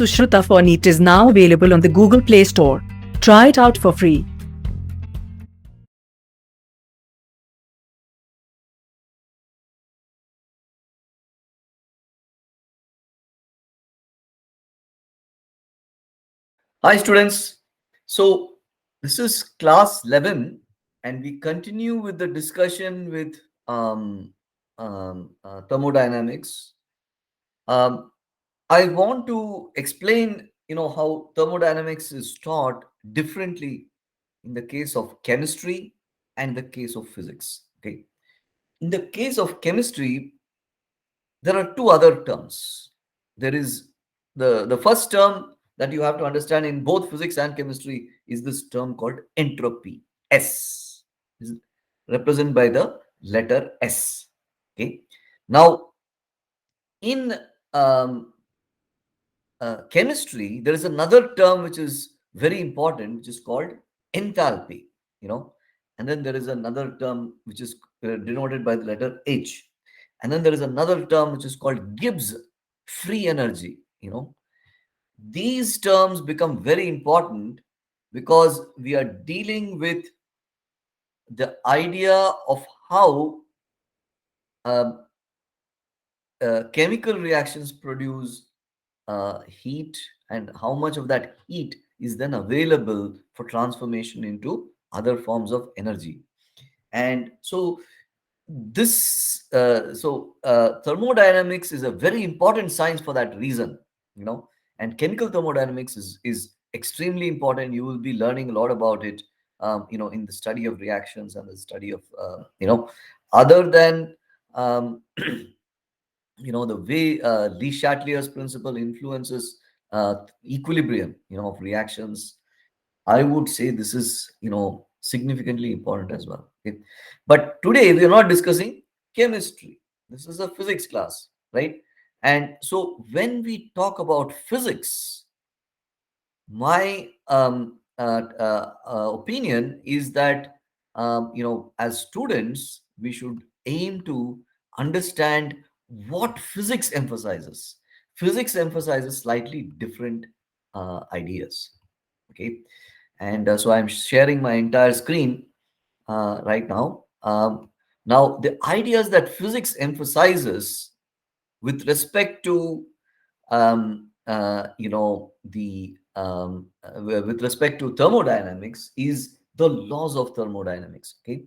Sushruta for NEET is now available on the Google Play Store. Try it out for free. Hi, students. So, this is class 11, and we continue with the discussion with thermodynamics. Um, I want to explain, how thermodynamics is taught differently in the case of chemistry and the case of physics. Okay. In the case of chemistry, there are two other terms. There is the first term that you have to understand in both physics and chemistry is this term called entropy. S is represented by the letter S. Okay. Now, in um, chemistry, there is another term which is very important, which is called enthalpy. You know, and then there is another term which is denoted by the letter H, and then there is another term which is called Gibbs free energy. These terms become very important because we are dealing with the idea of how um, chemical reactions produce heat, and how much of that heat is then available for transformation into other forms of energy. And so thermodynamics is a very important science for that reason. you know and chemical thermodynamics is extremely important. You will be learning a lot about it, in the study of reactions and the study of other than the way Le Chatelier's principle influences equilibrium, of reactions. I would say this is, significantly important as well. Okay? But today we are not discussing chemistry. This is a physics class, right? And so when we talk about physics, my opinion is that as students we should aim to understand what physics emphasizes. Physics emphasizes slightly different ideas. Okay. And so I'm sharing my entire screen right now. Now, the ideas that physics emphasizes with respect to with respect to thermodynamics is the laws of thermodynamics. Okay.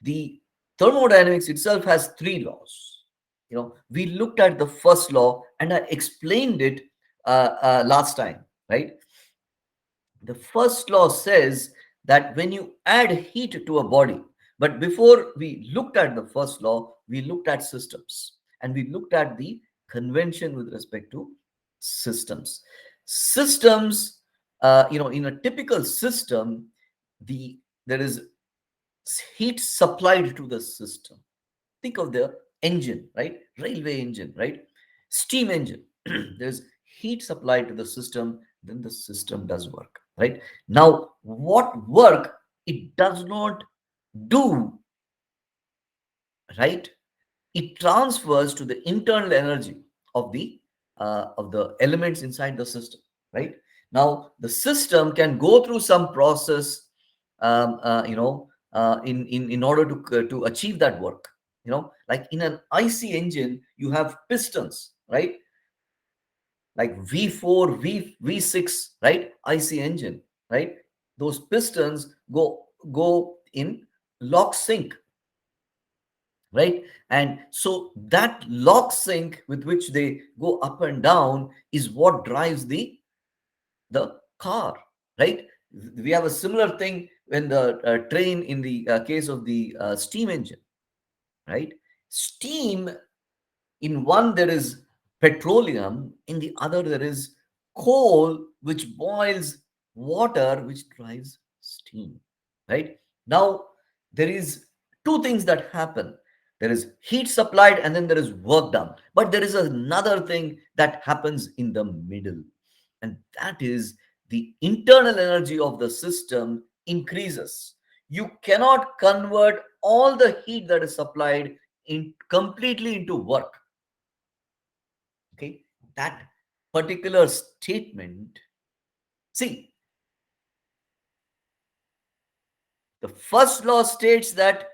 The thermodynamics itself has three laws. We looked at the first law and I explained it last time, right? The first law says that when you add heat to a body, but before we looked at the first law, we looked at systems, and we looked at the convention with respect to systems. Systems, in a typical system, there is heat supplied to the system. Think of the engine, right? Railway engine, right? Steam engine. There's heat supplied to the system, then the system does work, right? Now, what work it does not do, right? It transfers to the internal energy of the elements inside the system, right? Now the system can go through some process, in order to achieve that work. Like in an IC engine you have pistons, right? Like V4, V6, right? IC engine, right? Those pistons go in lock sync, right? And so that lock sync with which they go up and down is what drives the car, right? We have a similar thing when the train, in the case of the steam engine, right? Steam, in one there is petroleum, in the other there is coal which boils water which drives steam, right? Now there is two things that happen. There is heat supplied and then there is work done, but there is another thing that happens in the middle, and that is the internal energy of the system increases. You cannot convert all the heat that is supplied in completely into work. Okay. That particular statement, see, the first law states that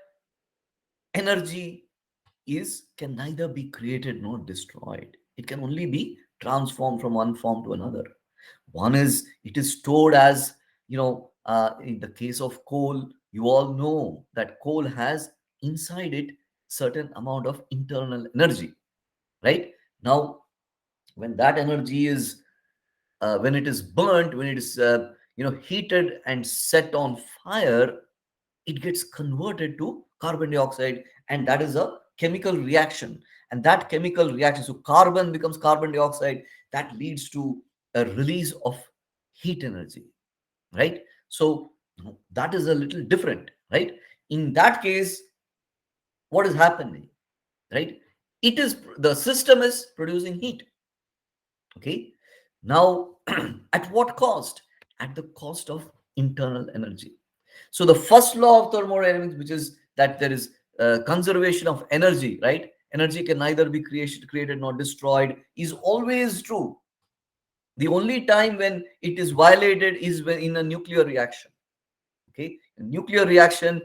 energy is can neither be created nor destroyed. It can only be transformed from one form to another. One is it is stored as, in the case of coal, you all know that coal has inside it certain amount of internal energy, right? Now, when that energy is when it is burnt, when it is heated and set on fire, it gets converted to carbon dioxide, and that is a chemical reaction. And that chemical reaction, so carbon becomes carbon dioxide, that leads to a release of heat energy, right? So that is a little different, right? In that case, what is happening, right? It is the system is producing heat. Okay. Now, at what cost? At the cost of internal energy. So the first law of thermodynamics, which is that there is conservation of energy, right? Energy can neither be created nor destroyed, is always true. The only time when it is violated is when in a nuclear reaction. Okay, a nuclear reaction,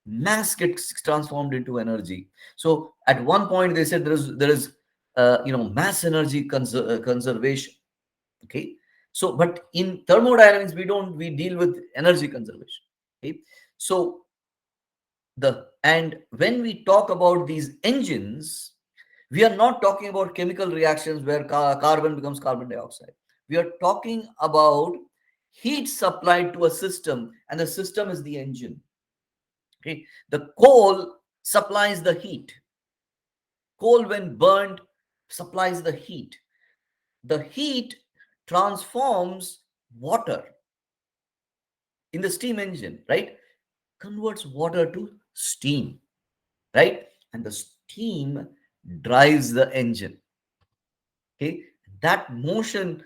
mass gets transformed into energy. So at one point they said there is mass energy conservation. Okay, so but in thermodynamics we deal with energy conservation. Okay, so when we talk about these engines, we are not talking about chemical reactions where carbon becomes carbon dioxide. We are talking about heat supplied to a system, and the system is the engine. Okay, the coal supplies the heat. Coal, when burned, supplies the heat. The heat transforms water in the steam engine, right? Converts water to steam, right? And the steam drives the engine. Okay, that motion,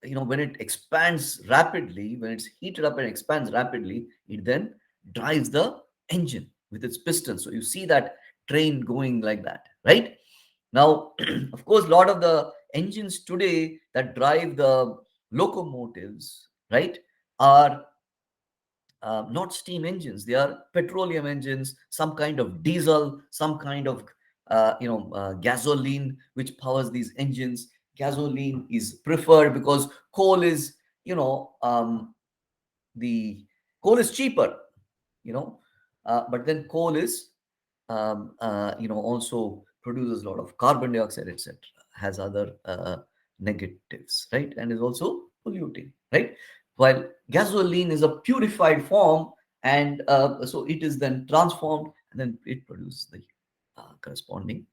when it expands rapidly, when it's heated up and expands rapidly, it then drives the engine with its pistons. So you see that train going like that, right? Now, of course, a lot of the engines today that drive the locomotives, right, are not steam engines. They are petroleum engines, some kind of diesel, some kind of gasoline which powers these engines. Gasoline is preferred because coal is, the coal is cheaper, you know, but then coal is also produces a lot of carbon dioxide, etc., has other negatives, right, and is also polluting, right? While gasoline is a purified form, and so it is then transformed, and then it produces the corresponding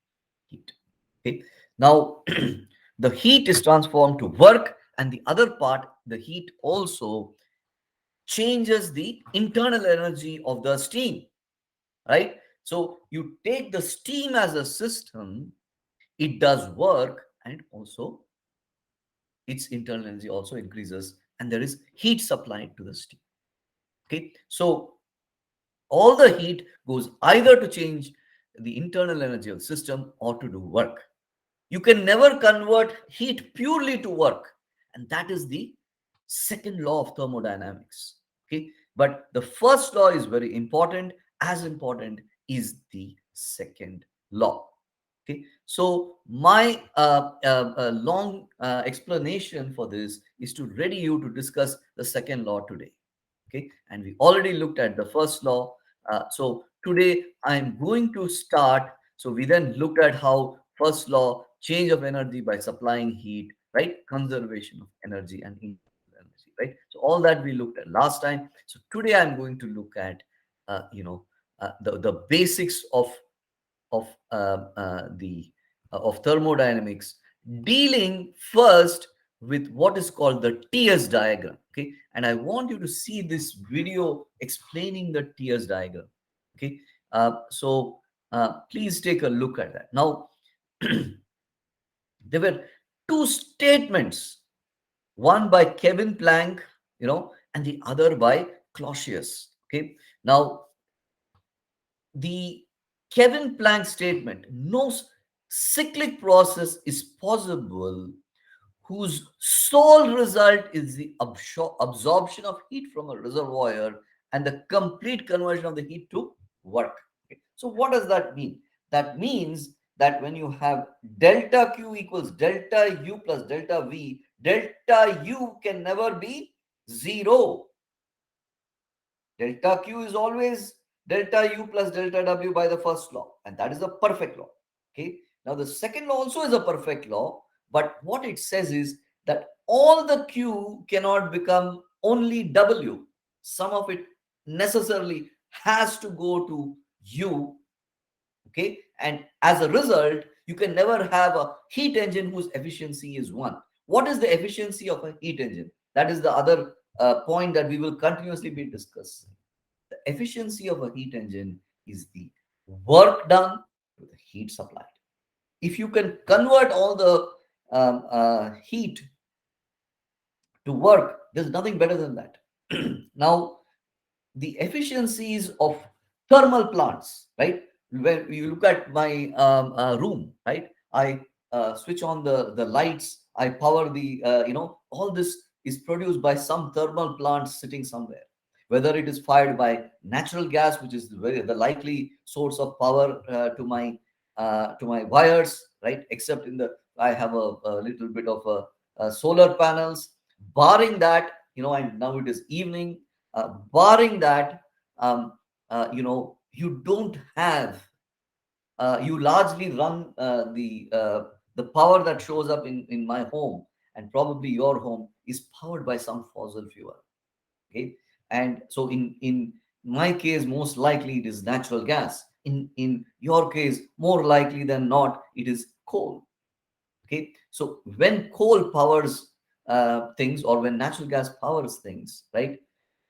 heat. Okay, now the heat is transformed to work, and the other part, the heat also changes the internal energy of the steam, right? So you take the steam as a system, it does work, and also its internal energy also increases, and there is heat supplied to the steam. Okay, so all the heat goes either to change the internal energy of the system or to do work. You can never convert heat purely to work, and that is the second law of thermodynamics. Okay, but the first law is very important. As important is the second law. Okay, so my long explanation for this is to ready you to discuss the second law today. Okay, and we already looked at the first law. So today I'm going to start. So we then looked at how first law, change of energy by supplying heat, right? Conservation of energy and internal energy, right? So all that we looked at last time. So today I'm going to look at the basics of thermodynamics, dealing first with what is called the T-S diagram. Okay, and I want you to see this video explaining the T-S diagram. Okay, please take a look at that. Now, there were two statements, one by Kevin Planck, and the other by Clausius. Okay, now the Kevin Planck statement: no cyclic process is possible whose sole result is the absorption of heat from a reservoir and the complete conversion of the heat to work. Okay. So what does that mean? That means that when you have delta Q equals delta U plus delta V, delta U can never be zero. Delta Q is always delta U plus delta W by the first law, and that is the perfect law. Okay. Now, the second law also is a perfect law, but what it says is that all the Q cannot become only W. Some of it necessarily has to go to U. Okay. And as a result, you can never have a heat engine whose efficiency is 1. What is the efficiency of a heat engine? That is the other point that we will continuously be discussing. The efficiency of a heat engine is the work done to the heat supplied. If you can convert all the heat to work, there's nothing better than that. Now, the efficiencies of thermal plants, right? When you look at my room, right? I switch on the lights, I power the, all this is produced by some thermal plant sitting somewhere. Whether it is fired by natural gas, which is the likely source of power to my wires, right? Except in the I have a little bit of a solar panels. Barring that, and now it is evening, barring that, you don't have, you largely run the power that shows up in my home, and probably your home is powered by some fossil fuel. Okay. And so in my case, most likely it is natural gas. In your case, more likely than not, it is coal. Okay. So when coal powers things, or when natural gas powers things, right,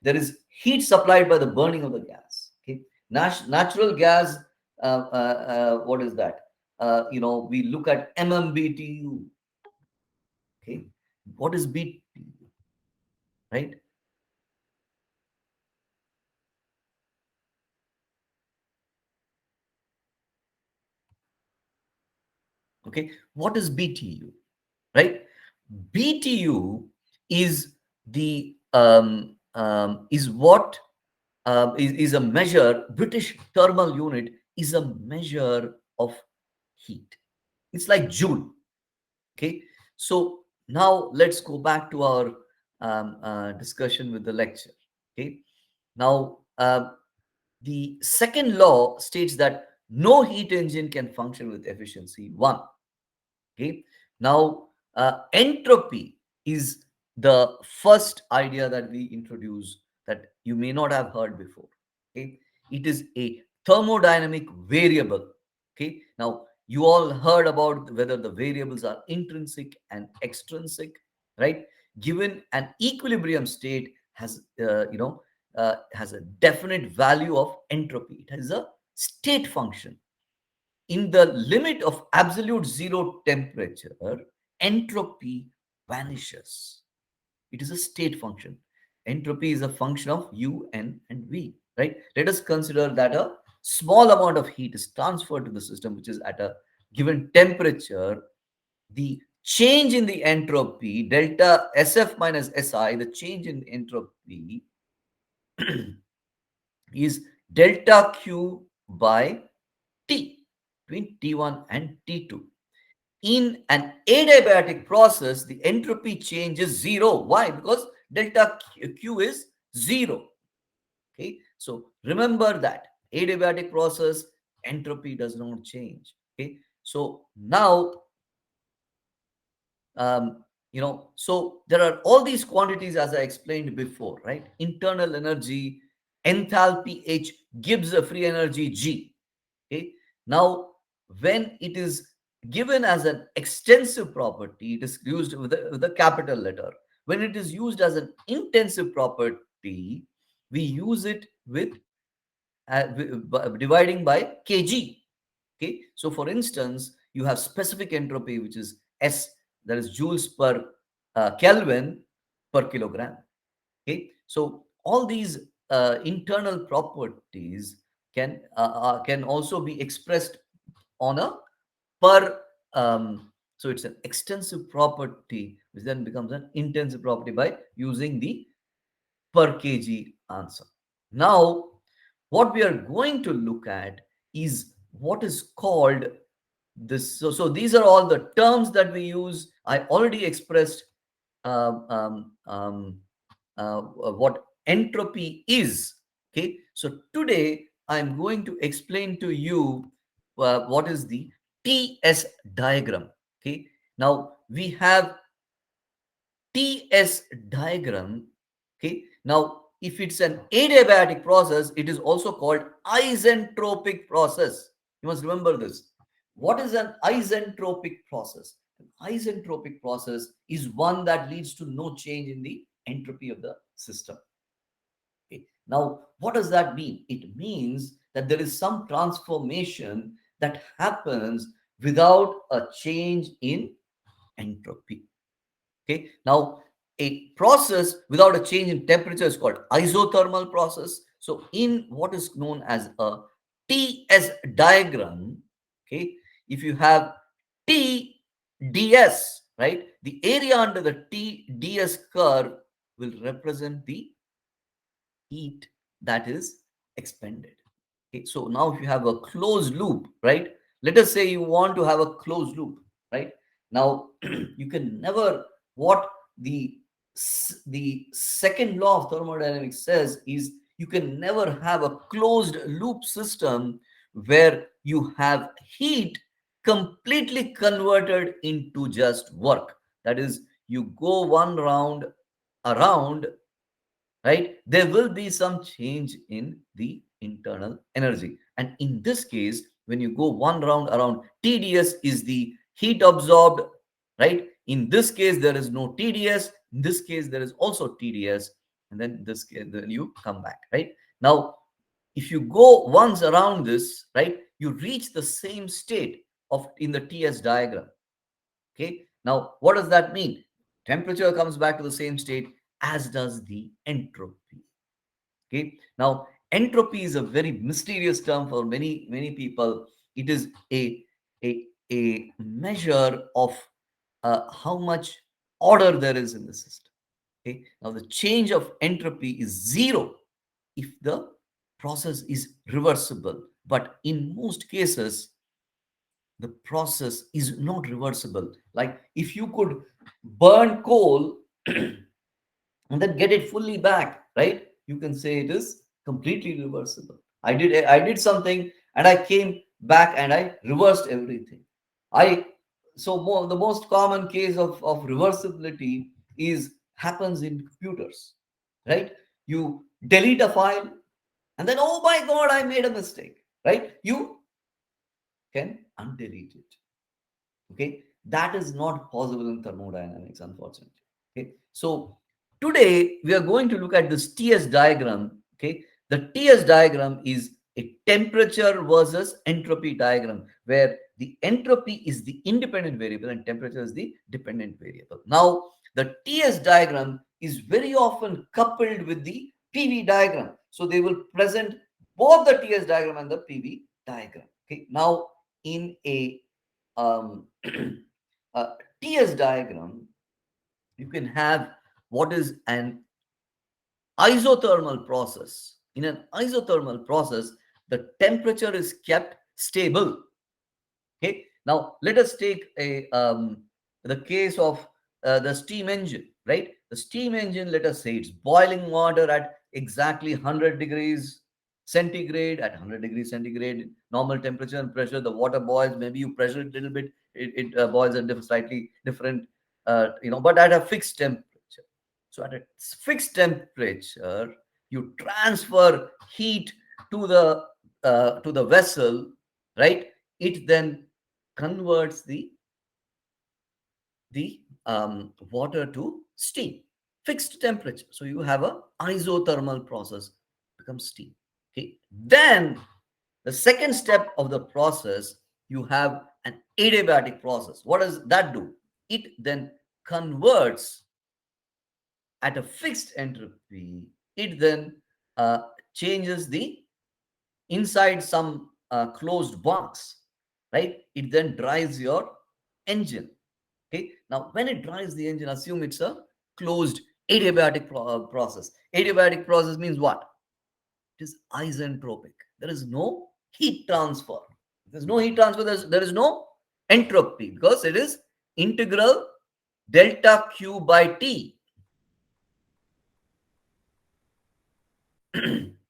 there is heat supplied by the burning of the gas. Okay. Natural gas, what is that? We look at MMBTU. Okay. What is BTU, right? Okay. What is BTU, right? BTU is the is what is a measure. British thermal unit is a measure of heat. It's like joule. Okay. So now let's go back to our discussion with the lecture. Okay. Now, the second law states that no heat engine can function with efficiency 1. Okay. Now, entropy is the first idea that we introduce that you may not have heard before. Okay. It is a thermodynamic variable. Okay. Now, you all heard about whether the variables are intrinsic and extrinsic, right? Given an equilibrium state has a definite value of entropy. It has a state function. In the limit of absolute zero temperature, entropy vanishes. It is a state function. Entropy is a function of U, N, and V, right? Let us consider that a small amount of heat is transferred to the system, which is at a given temperature. The change in the entropy, delta SF minus SI, the change in entropy is delta Q by T, between T1 and T2. In an adiabatic process, the entropy change is zero. Why? Because delta Q is zero. Okay. So remember that adiabatic process, entropy does not change. Okay. So now, so there are all these quantities as I explained before, right? Internal energy, enthalpy H gives a free energy G. Okay. Now, when it is given as an extensive property, it is used with a capital letter. When it is used as an intensive property, we use it with dividing by kg. Okay. So for instance, you have specific entropy, which is S, that is joules per Kelvin per kilogram. Okay. So all these internal properties can also be expressed on a per So it's an extensive property, which then becomes an intensive property by using the per kg answer. Now, what we are going to look at is what is called this. So these are all the terms that we use. I already expressed um, um, um, what entropy is. Okay, so today I'm going to explain to you what is the TS diagram. Okay, now we have TS diagram. Okay, now if it's an adiabatic process, it is also called isentropic process. You must remember this. What is an isentropic process? An isentropic process is one that leads to no change in the entropy of the system. Okay. Now, what does that mean? It means that there is some transformation that happens without a change in entropy. Okay. Now, a process without a change in temperature is called isothermal process. So, in what is known as a TS diagram, okay, if you have TdS, right, the area under the TdS curve will represent the heat that is expended. Okay, so now if you have a closed loop, right? Let us say you want to have a closed loop, right? Now you can never, what the second law of thermodynamics says is you can never have a closed loop system where you have heat completely converted into just work. That is, you go one round around, right, there will be some change in the internal energy. And in this case, when you go one round around, TDS is the heat absorbed, right? In this case, there is no TDS. In this case, there is also TDS. And then this case, then you come back, right? Now, if you go once around this, right, you reach the same state of in the TS diagram. Okay. Now, what does that mean? Temperature comes back to the same state, as does the entropy. Okay. Now, entropy is a very mysterious term for many people. It is a measure of how much order there is in the system. Okay. Now, the change of entropy is zero if the process is reversible. But in most cases, the process is not reversible. Like if you could burn coal and then get it fully back, right? You can say it is completely reversible. I did something and I came back and I reversed everything. I so the most common case of reversibility is happens in computers, right? You delete a file and then, oh my god, I made a mistake, right? You can undelete it. Okay, that is not possible in thermodynamics, unfortunately. Okay, so today we are going to look at this TS diagram. Okay, the TS diagram is a temperature versus entropy diagram where the entropy is the independent variable and temperature is the dependent variable. Now the TS diagram is very often coupled with the PV diagram, so they will present both the TS diagram and the PV diagram. Okay, now in a um, a TS diagram, you can have what is an isothermal process. In an isothermal process, the temperature is kept stable. Okay. Now let us take a the case of the steam engine, right? The steam engine, let us say it's boiling water at exactly 100 degrees centigrade. At 100 degrees centigrade, normal temperature and pressure, the water boils. Maybe you pressure it a little bit, it boils at slightly different, but at a fixed temperature. So at a fixed temperature, you transfer heat to the vessel, right? It then converts the water to steam, fixed temperature. So you have a isothermal process, becomes steam. Okay. Then the second step of the process, you have an adiabatic process. What does that do? It then converts at a fixed entropy. It then changes the inside some closed box, right? It then drives your engine. Okay. Now, when it drives the engine, assume it's a closed adiabatic process. Adiabatic process means what? It is isentropic. There is no heat transfer. There's no heat transfer. There is no entropy because it is integral delta Q by T,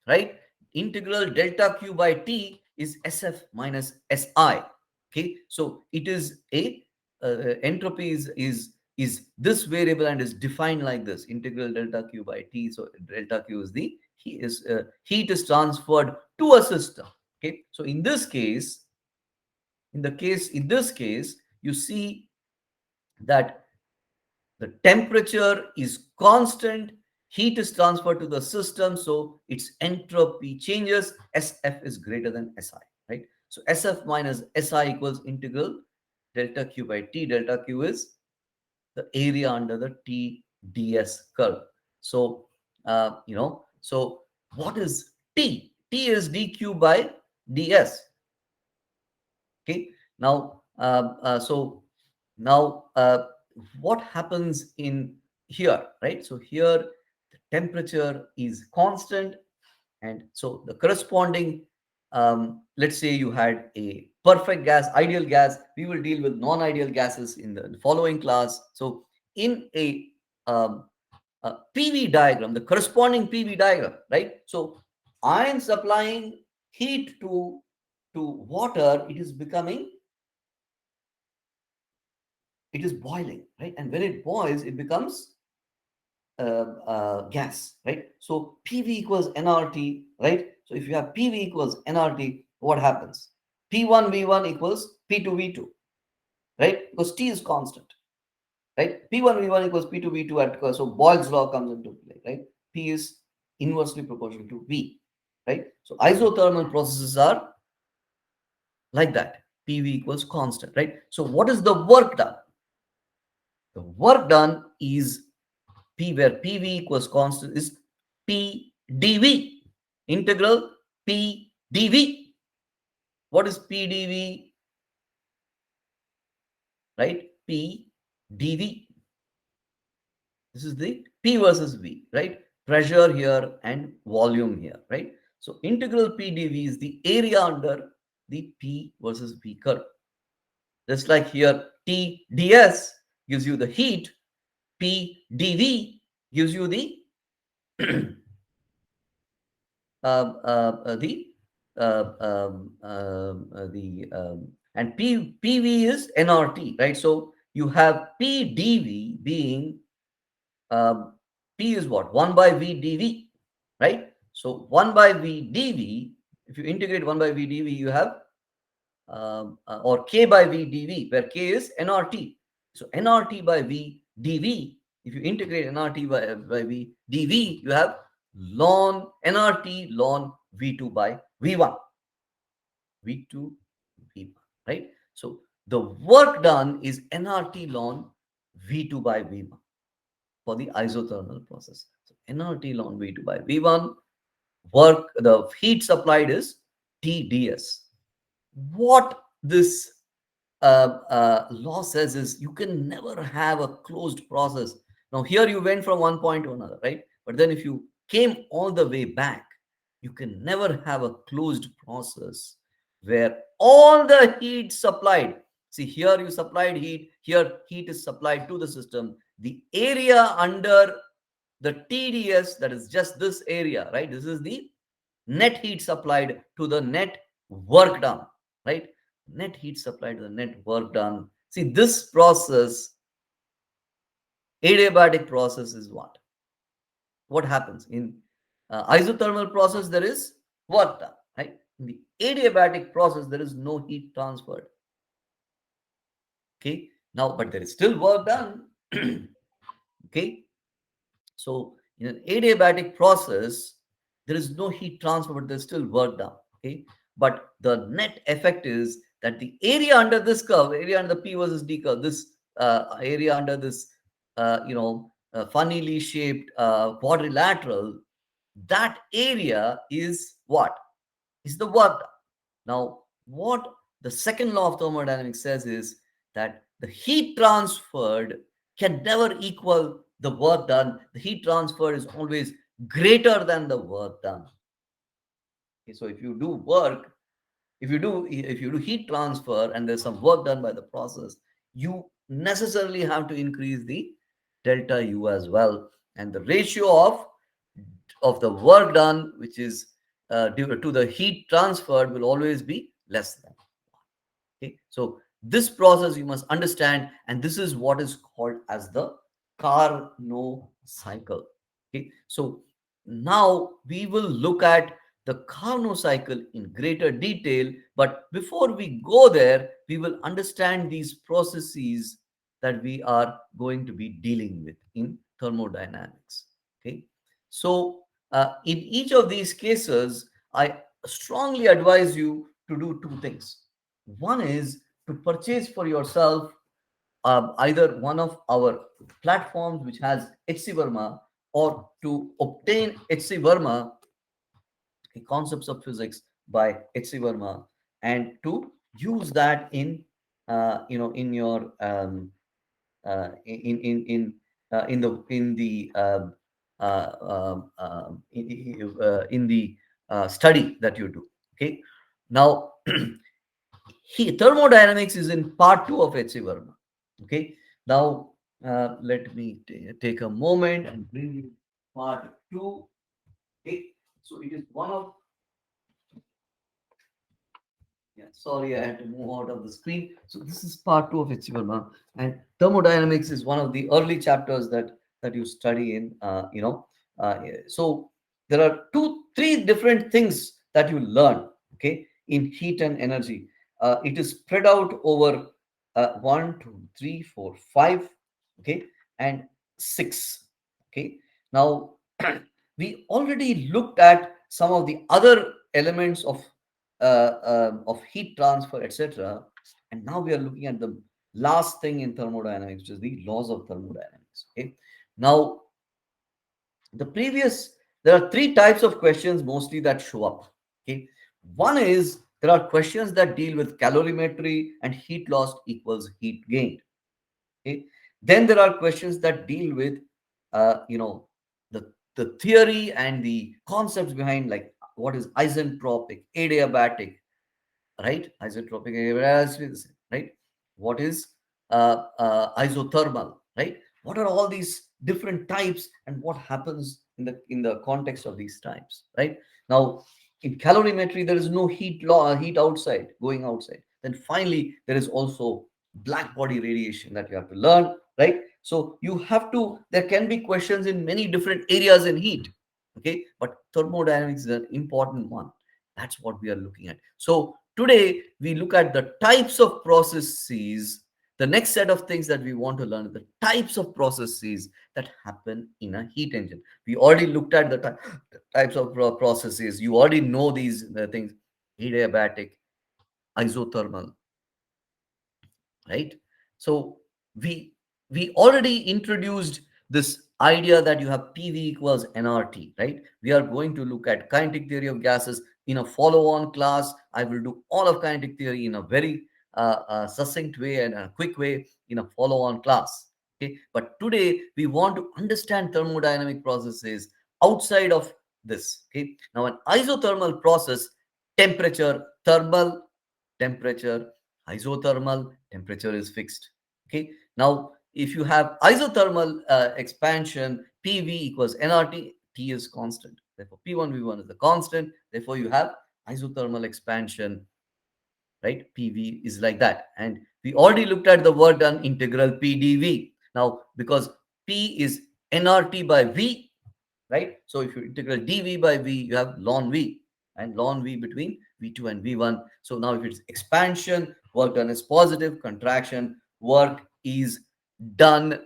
right? Integral delta Q by T is SF minus SI. Okay, so it is a entropy is this variable and is defined like this: integral delta Q by T. So delta Q is the heat is transferred to a system. Okay, so in this case, you see that the temperature is constant, heat is transferred to the system, so its entropy changes. SF is greater than SI, right? So SF minus SI equals integral delta Q by T. Delta Q is the area under the TdS curve. So, so what is T? T is dQ by ds. Okay. Now, now what happens in here, right? So here the temperature is constant, and so the corresponding, let's say you had a perfect gas, ideal gas. We will deal with non-ideal gases in the following class. So in um, a PV diagram, the corresponding PV diagram, right? So iron supplying heat to water, it is becoming, it is boiling, right? And when it boils, it becomes gas, right? So PV equals nRT, right? So if you have PV equals nRT, what happens? P1 V1 equals P2 V2, right? Because T is constant, right? P1 V1 equals P2 V2 at, so Boyle's law comes into play, right? P is inversely proportional to V, right? So isothermal processes are like that. PV equals constant, right? So what is the work done? The work done is P, where PV equals constant, is P dV, integral P dV. What is P dV? Right? P dV. This is the P versus V, right? Pressure here and volume here, right? So integral P dV is the area under the P versus V curve. Just like here, T ds gives you the heat, P dV gives you the the and PV is nRT, right? So you have P dV being, um, P is what? 1 by V dV, right? So 1 by V dV, if you integrate 1 by V dV, you have, or K by V dV, where K is nRT. So nRT by V dV, if you integrate nRT by V dV, you have ln nRT ln V2 by V1. V2, V1, right? So the work done is nRT ln V2 by V1 for the isothermal process. So nRT ln V2 by V1, work, the heat supplied is TdS. What this law says is you can never have a closed process. Now, here you went from one point to another, right? But then if you came all the way back, you can never have a closed process where all the heat supplied. See, here you supplied heat, here heat is supplied to the system. The area under the TdS, that is just this area, right? This is the net heat supplied to the net work done, right? Net heat supplied to the net work done. See, this process, adiabatic process, is what happens in isothermal process? There is work done, right? In the adiabatic process, there is no heat transferred. Okay, now but there is still work done. Okay, so in an adiabatic process, there is no heat transfer, but there's still work done. Okay, but the net effect is that the area under this curve, area under the P versus D curve, this area under this, funnily shaped quadrilateral, that area is what? Is the work done. Now, what the second law of thermodynamics says is that the heat transferred can never equal the work done. The heat transfer is always greater than the work done. Okay, so if you do work, if you do heat transfer and there's some work done by the process, you necessarily have to increase the delta U as well, and the ratio of the work done, which is due to the heat transferred, will always be less than. Okay, so this process you must understand, and this is what is called as the Carnot cycle. Okay, so now we will look at the Carnot cycle in greater detail, but before we go there, we will understand these processes that we are going to be dealing with in thermodynamics. Okay, so in each of these cases, I strongly advise you to do two things. One is to purchase for yourself either one of our platforms which has HC Verma, or to obtain HC Verma, Concepts of Physics by HC Verma, and to use that in in your in the in the study that you do. Okay, now thermodynamics is in part 2 of HC Verma. Okay, now let me take a moment and bring you part 2. Okay, so it is one of, yeah, sorry, I had to move out of the screen. So this is part 2 of HC Verma, and thermodynamics is one of the early chapters that you study in. So there are three different things that you learn. Okay, in heat and energy, it is spread out over 1, 2, 3, 4, 5. Okay, and 6. Okay, now we already looked at some of the other elements of heat transfer, etc. And now we are looking at the last thing in thermodynamics, which is the laws of thermodynamics. Okay. Now, the previous, there are three types of questions mostly that show up. Okay. One is there are questions that deal with calorimetry and heat loss equals heat gained. Okay. Then there are questions that deal with, the theory and the concepts behind, like what is isentropic, adiabatic, right? Isotropic areas, right? What is isothermal, right? What are all these different types, and what happens in the context of these types, right? Now, in calorimetry, there is no heat outside, going outside. Then finally, there is also black body radiation that you have to learn, right? So you have to. There can be questions in many different areas in heat, okay? But thermodynamics is an important one. That's what we are looking at. So today, we look at the types of processes. The next set of things that we want to learn, the types of processes that happen in a heat engine. We already looked at the types of processes. You already know these things: adiabatic, isothermal, right? So we we already introduced this idea that you have PV equals nRT, right? We are going to look at kinetic theory of gases in a follow-on class. I will do all of kinetic theory in a very succinct way and a quick way in a follow-on class. Okay, but today we want to understand thermodynamic processes outside of this. Okay, now an isothermal process, temperature, thermal, temperature, isothermal, temperature is fixed. Okay, now if you have isothermal expansion, PV equals nRT, T is constant. Therefore, P1 V1 is the constant. Therefore, you have isothermal expansion, right? PV is like that. And we already looked at the work done, integral PdV. Now, because P is nRT by V, right? So if you integral dV by V, you have ln V, and ln V between V2 and V1. So now if it's expansion, work done is positive, contraction, work is done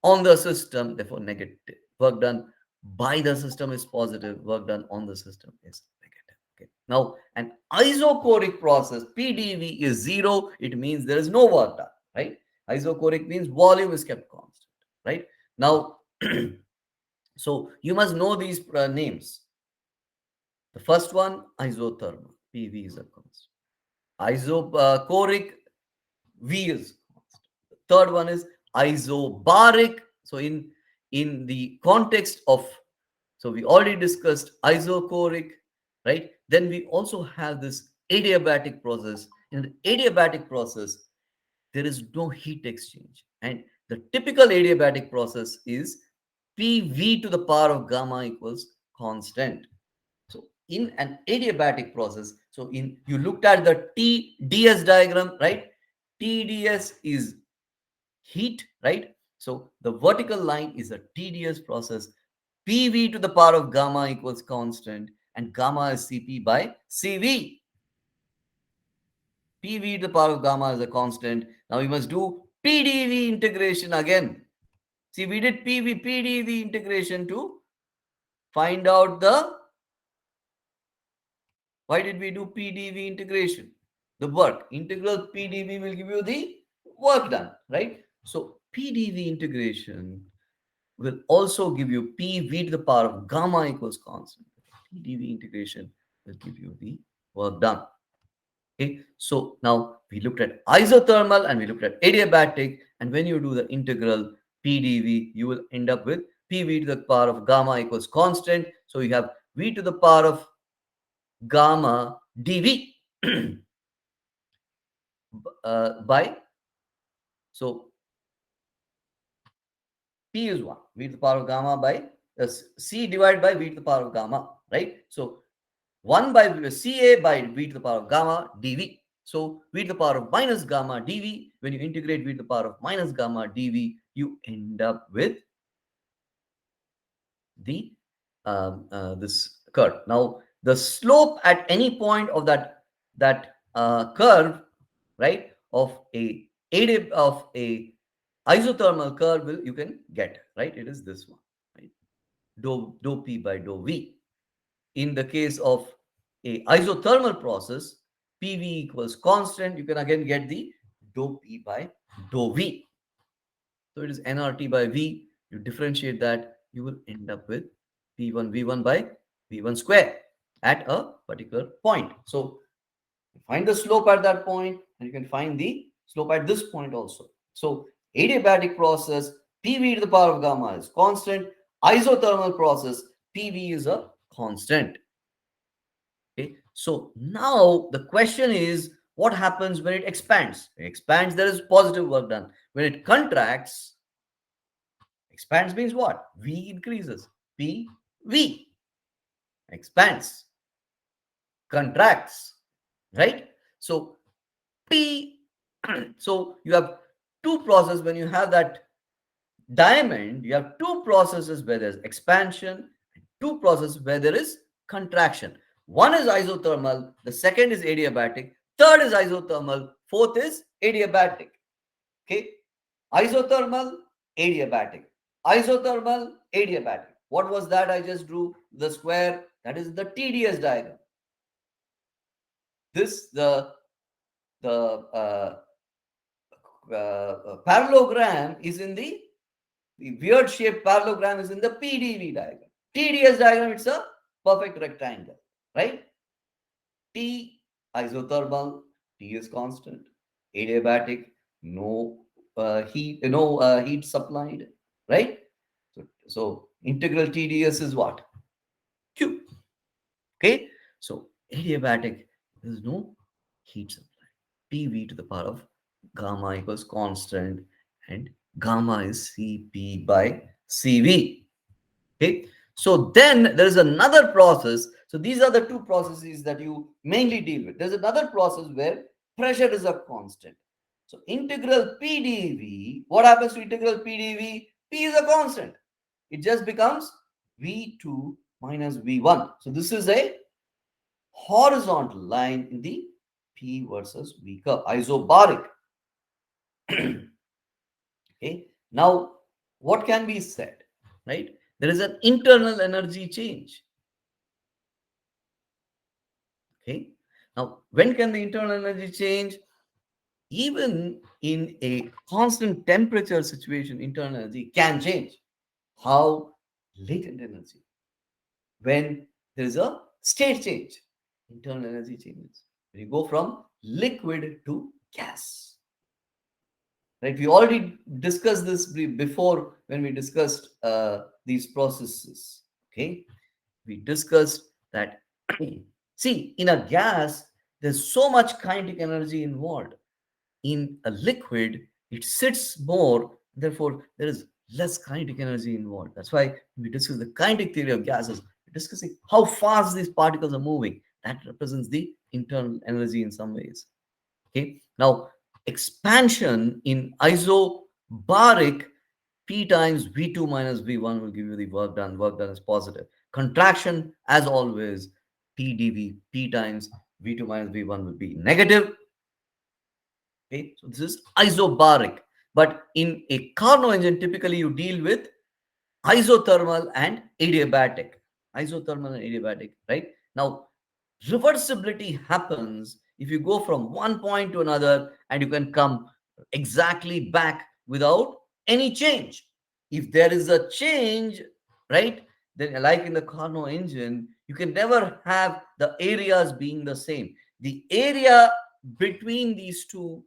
on the system, therefore negative. Work done by the system is positive, work done on the system is negative. Okay. Now, an isochoric process, PdV is 0, it means there is no work done, right? Isochoric means volume is kept constant, right? Now, so you must know these names. The first one, isothermal, PV is a constant. Isochoric, V is constant. Third one is isobaric. So in the context of, so we already discussed isochoric, right? Then we also have this adiabatic process. In the adiabatic process, there is no heat exchange, and the typical adiabatic process is PV to the power of gamma equals constant. So in an adiabatic process, so in you looked at the TDS diagram, right? TDS is heat, right? So the vertical line is a TDS process. PV to the power of gamma equals constant, and gamma is Cp by Cv. PV to the power of gamma is a constant. Now we must do PDV integration again. See, we did PDV integration to find out the, why did we do PDV integration? The work. Integral PDV will give you the work done, right? So PDV integration will also give you PV to the power of gamma equals constant. PDV integration will give you the work done. Okay, so now we looked at isothermal and we looked at adiabatic, and when you do the integral PDV, you will end up with PV to the power of gamma equals constant. So you have V to the power of gamma dV by, so P is 1, V to the power of gamma by C divided by V to the power of gamma, right? So 1 by Ca by V to the power of gamma dV. So V to the power of minus gamma dV, when you integrate V to the power of minus gamma dV, you end up with the this curve. Now the slope at any point of that curve, right, of a isothermal curve will you can get, right? It is this one, right? Dou P by dou V. In the case of a isothermal process, PV equals constant. You can again get the dou P by dou V. So it is nRT by V. You differentiate that, you will end up with P1 V1 by V1 square at a particular point. So find the slope at that point, and you can find the slope at this point also. So adiabatic process, PV to the power of gamma is constant. Isothermal process, PV is a constant. Okay. So now the question is, what happens when it expands? When it expands, there is positive work done. When it contracts, expands means what? V increases. P, V expands, contracts, right? So P, so you have two processes. When you have that diamond, you have two processes where there's expansion, two processes where there is contraction. One is isothermal, the second is adiabatic, third is isothermal, fourth is adiabatic. Okay, isothermal, adiabatic, isothermal, adiabatic. What was that I just drew? The square, that is the TDS diagram. This the parallelogram is in the weird shaped parallelogram is in the PDV diagram. TDS diagram, it's a perfect rectangle, right? T isothermal, T is constant. Adiabatic, no heat supplied, right? So integral TDS is what? Q. Okay. So adiabatic, there is no heat supply. PV to the power of gamma equals constant, and gamma is Cp by Cv. Okay. So then there is another process. So these are the two processes that you mainly deal with. There's another process where pressure is a constant. So integral PdV, what happens to integral PdV? P is a constant. It just becomes V2 minus V1. So this is a horizontal line in the P versus V curve, isobaric. Okay. Now, what can be said, right? There is an internal energy change. Okay. Now, when can the internal energy change? Even in a constant temperature situation, internal energy can change. How? Latent energy. When there is a state change, internal energy changes. When you go from liquid to gas, right? We already discussed this before when we discussed these processes. Okay, we discussed that. See, in a gas, there's so much kinetic energy involved. In a liquid, it sits more, therefore there is less kinetic energy involved. That's why we discuss the kinetic theory of gases. We're discussing how fast these particles are moving. That represents the internal energy in some ways. Okay, now expansion in isobaric, P times V2 minus V1 will give you the work done. Work done is positive. Contraction, as always, P dV, P times V2 minus V1 will be negative. Okay, so this is isobaric. But in a Carnot engine, typically you deal with isothermal and adiabatic. Isothermal and adiabatic, right? Now, reversibility happens if you go from one point to another and you can come exactly back without any change. If there is a change, right, then like in the Carnot engine, you can never have the areas being the same. The area between these two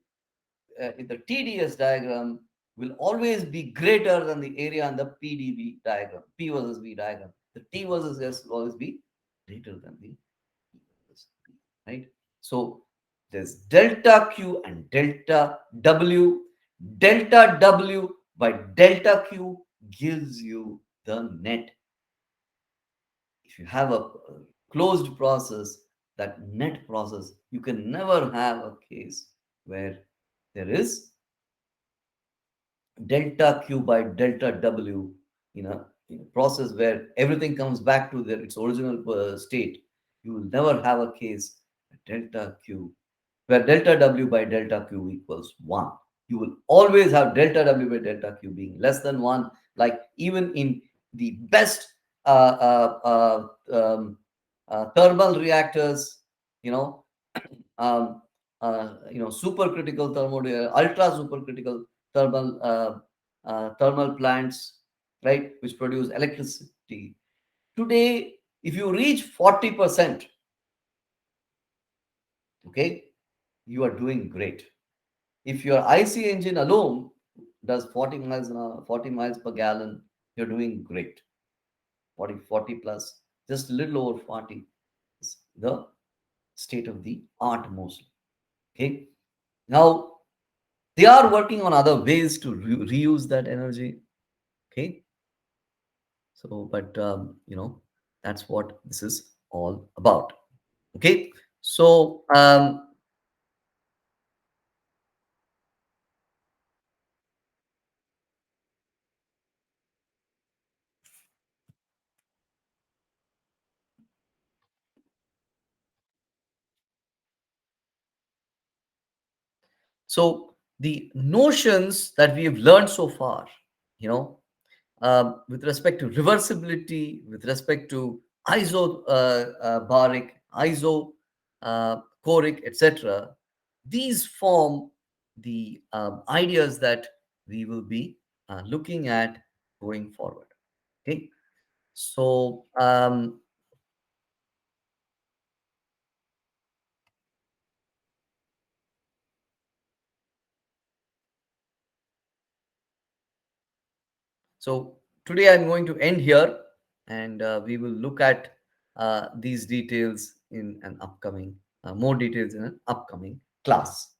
in the TDS diagram will always be greater than the area in the PdV diagram, P versus V diagram. The T versus S will always be greater than the P versus V, right? So there's delta Q and delta W. Delta W by delta Q gives you the net. If you have a closed process, that net process, you can never have a case where there is delta Q by delta W in a process where everything comes back to its original state. You will never have a case delta Q where delta W by delta Q equals 1. You will always have delta W by delta Q being less than 1. Like even in the best thermal reactors, you know, um, supercritical ultra supercritical thermal plants, right, which produce electricity. Today, if you reach 40%, okay, you are doing great. If your IC engine alone does 40 miles an hour, 40 miles per gallon, you're doing great. 40 plus, just a little over 40 is the state of the art mostly. Okay. Now, they are working on other ways to reuse that energy. Okay. So, but, that's what this is all about. Okay. So, so the notions that we have learned so far, you know, with respect to reversibility, with respect to isobaric, choric, etc., these form the ideas that we will be looking at going forward. Okay, so so today I'm going to end here, and we will look at these details in an upcoming more details in an upcoming class.